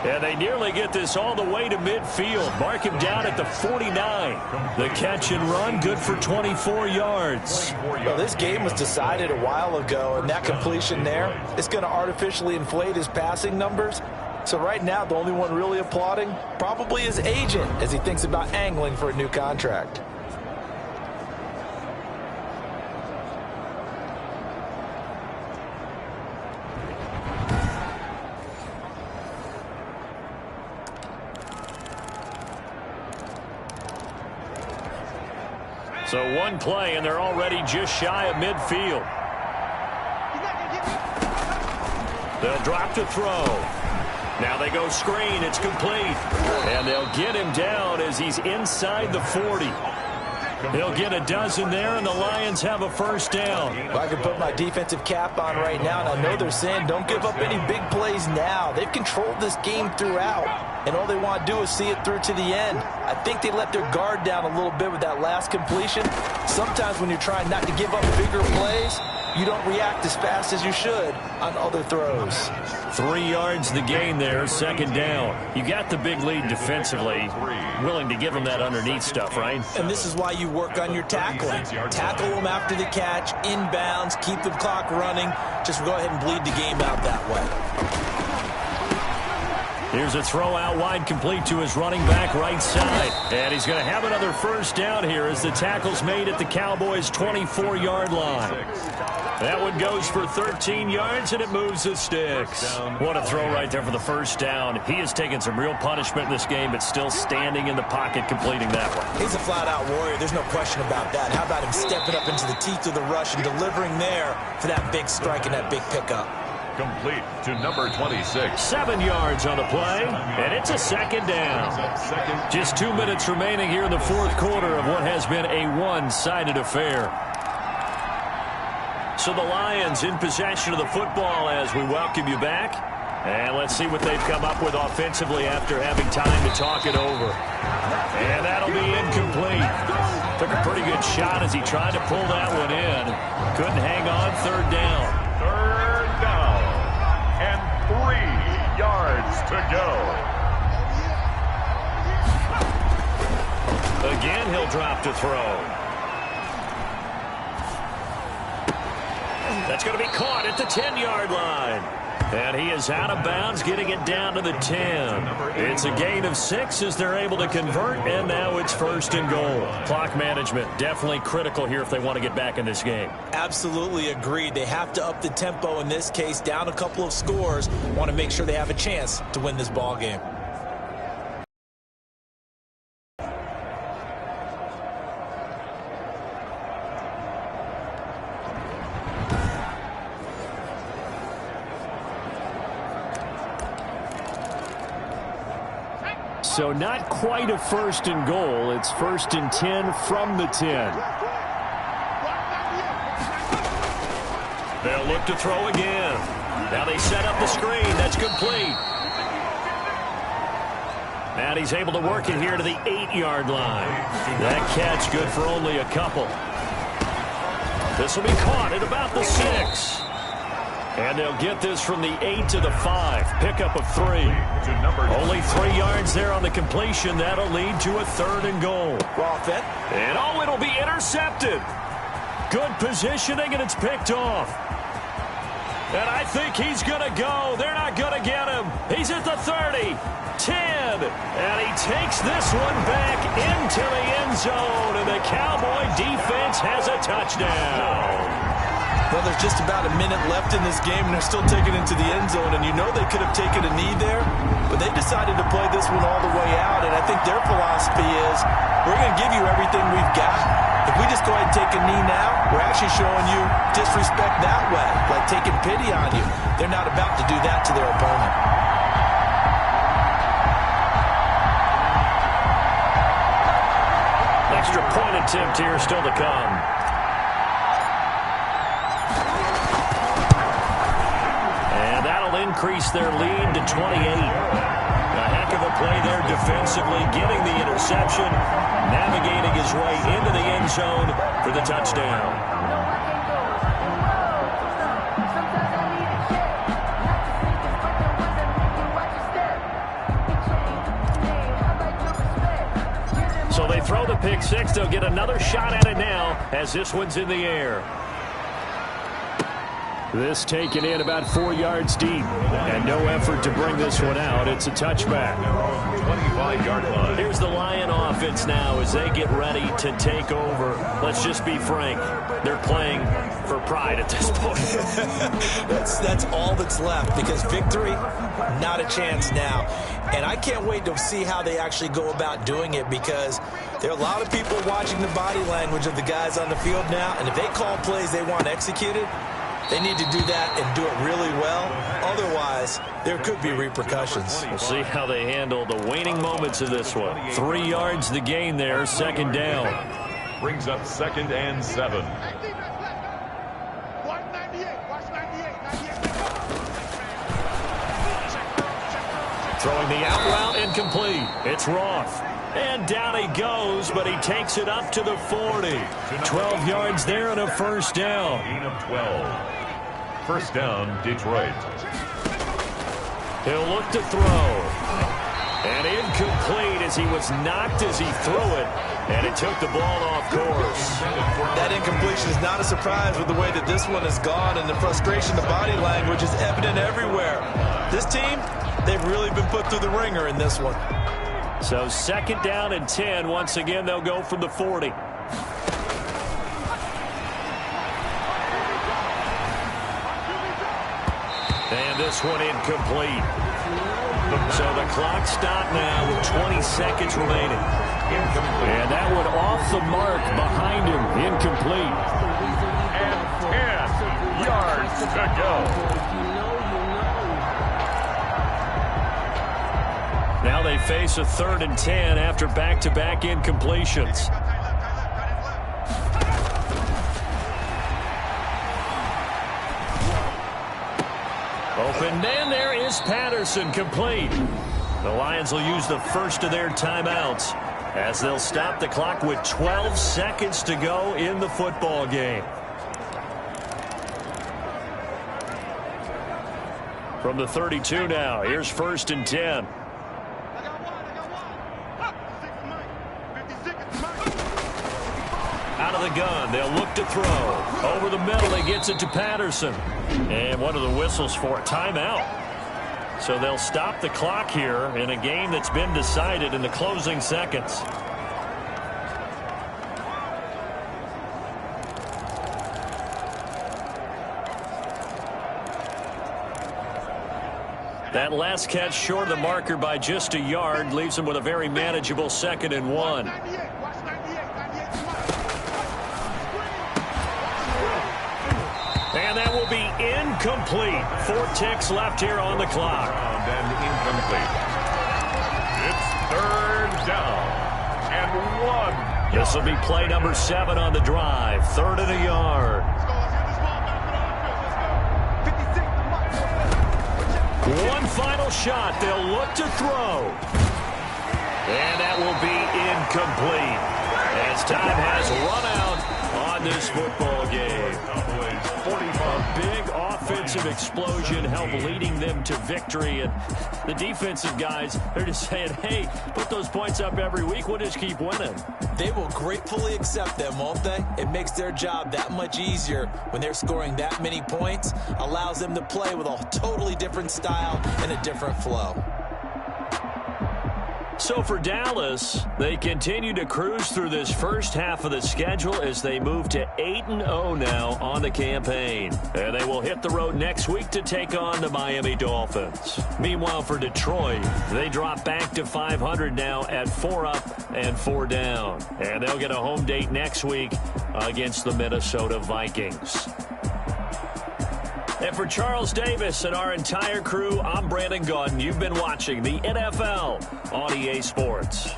And they nearly get this all the way to midfield. Mark him down at the 49. The catch and run, good for 24 yards.
Well, this game was decided a while ago, and that completion there is going to artificially inflate his passing numbers. So right now, the only one really applauding probably his agent as he thinks about angling for a new contract.
So one play, and they're already just shy of midfield. They'll drop to throw. Now they go screen. It's complete. And they'll get him down as he's inside the 40. They'll get a dozen there, and the Lions have a first down.
Well, I can put my defensive cap on right now, and I know they're saying don't give up any big plays now. They've controlled this game throughout, and all they want to do is see it through to the end. I think they let their guard down a little bit with that last completion. Sometimes when you're trying not to give up bigger plays, you don't react as fast as you should on other throws.
3 yards the gain there, second down. You got the big lead defensively. Willing to give them that underneath stuff, right?
And this is why you work on your tackling. Tackle them after the catch, inbounds, keep the clock running. Just go ahead and bleed the game out that way.
Here's a throw out wide, complete to his running back right side. And he's going to have another first down here as the tackle's made at the Cowboys' 24-yard line. That one goes for 13 yards, and it moves the sticks. What a throw right there for the first down. He has taken some real punishment in this game, but still standing in the pocket, completing that one.
He's a flat-out warrior. There's no question about that. How about him stepping up into the teeth of the rush and delivering there for that big strike and that big pickup?
Complete to number 26.
7 yards on the play, and it's a second down. Just 2 minutes remaining here in the fourth quarter of what has been a one-sided affair. So the Lions in possession of the football as we welcome you back. And let's see what they've come up with offensively after having time to talk it over. And that'll be incomplete. Took a pretty good shot as he tried to pull that one in. Couldn't hang on, third down.
Third down. And 3 yards to go.
Again, he'll drop to throw. That's going to be caught at the 10-yard line. And he is out of bounds, getting it down to the 10. It's a gain of 6 as they're able to convert, and now it's first and goal. Clock management definitely critical here if they want to get back in this game.
Absolutely agreed. They have to up the tempo in this case, down a couple of scores. Want to make sure they have a chance to win this ball game.
So not quite a first and goal. It's first and 10 from the 10. They'll look to throw again. Now they set up the screen. That's complete. And he's able to work it here to the 8-yard line. That catch good for only a couple. This will be caught at about the 6. And they'll get this from the 8 to the 5. Pickup of 3. Only 3 yards there on the completion. That'll lead to a third and goal.
Well fed.
And it'll be intercepted. Good positioning, and it's picked off. And I think he's going to go. They're not going to get him. He's at the 30, 10. And he takes this one back into the end zone. And the Cowboy defense has a touchdown.
Well, there's just about a minute left in this game, and they're still taking it to the end zone. And you know they could have taken a knee there, but they decided to play this one all the way out. And I think their philosophy is, we're going to give you everything we've got. If we just go ahead and take a knee now, we're actually showing you disrespect that way, like taking pity on you. They're not about to do that to their opponent.
Extra point attempt here still to come. And that'll increase their lead to 28. A heck of a play there defensively, getting the interception, navigating his way into the end zone for the touchdown. So they throw the pick six. They'll get another shot at it now as this one's in the air.
This taken in about 4 yards deep. And no effort to bring this one out. It's a touchback.
25-yard line.
Here's the Lion offense now as they get ready to take over. Let's just be frank. They're playing for pride at this point.
That's all that's left, because victory, not a chance now. And I can't wait to see how they actually go about doing it, because there are a lot of people watching the body language of the guys on the field now, and if they call plays they want executed, they need to do that and do it really well. Otherwise, there could be repercussions.
We'll see how they handle the waning moments of this one. 3 yards the gain there, second down.
Brings up 2nd and 7.
Throwing the out route, incomplete. It's Roth. And down he goes, but he takes it up to the 40. 12 yards there and a first down.
Gain of 12. First down, Detroit.
He'll look to throw. And incomplete as he was knocked as he threw it. And it took the ball off course.
That incompletion is not a surprise with the way that this one has gone, and the frustration, the body language is evident everywhere. This team, they've really been put through the ringer in this one.
So second down and 10. Once again, they'll go from the 40. And this one incomplete. So the clock stopped now with 20 seconds remaining. And that one off the mark behind him, incomplete.
And 10 yards to go.
Now they face a 3rd and 10 after back-to-back incompletions. Open man, there is Patterson, complete. The Lions will use the first of their timeouts as they'll stop the clock with 12 seconds to go in the football game. From the 32 now, here's 1st and 10. Out of the gun, they'll look to throw. Over the middle, he gets it to Patterson. And one of the whistles for a timeout. So they'll stop the clock here in a game that's been decided in the closing seconds. That last catch short of the marker by just a yard leaves them with a very manageable 2nd and 1. And that will be incomplete. 4 ticks left here on the clock.
And incomplete. It's 3rd down and 1.
This will be play number 7 on the drive. 3rd and a yard. One final shot. They'll look to throw. And that will be incomplete as time has run out on this football game. A big offensive explosion helped leading them to victory. And the defensive guys, they're just saying, hey, put those points up every week. We'll just keep winning.
They will gratefully accept them, won't they? It makes their job that much easier when they're scoring that many points. Allows them to play with a totally different style and a different flow.
So so for Dallas, they continue to cruise through this first half of the schedule as they move to 8-0 now on the campaign. And they will hit the road next week to take on the Miami Dolphins. Meanwhile, for Detroit, they drop back to 500 now at 4 up and 4 down. And they'll get a home date next week against the Minnesota Vikings. And for Charles Davis and our entire crew, I'm Brandon Gaudin. You've been watching the NFL on EA Sports.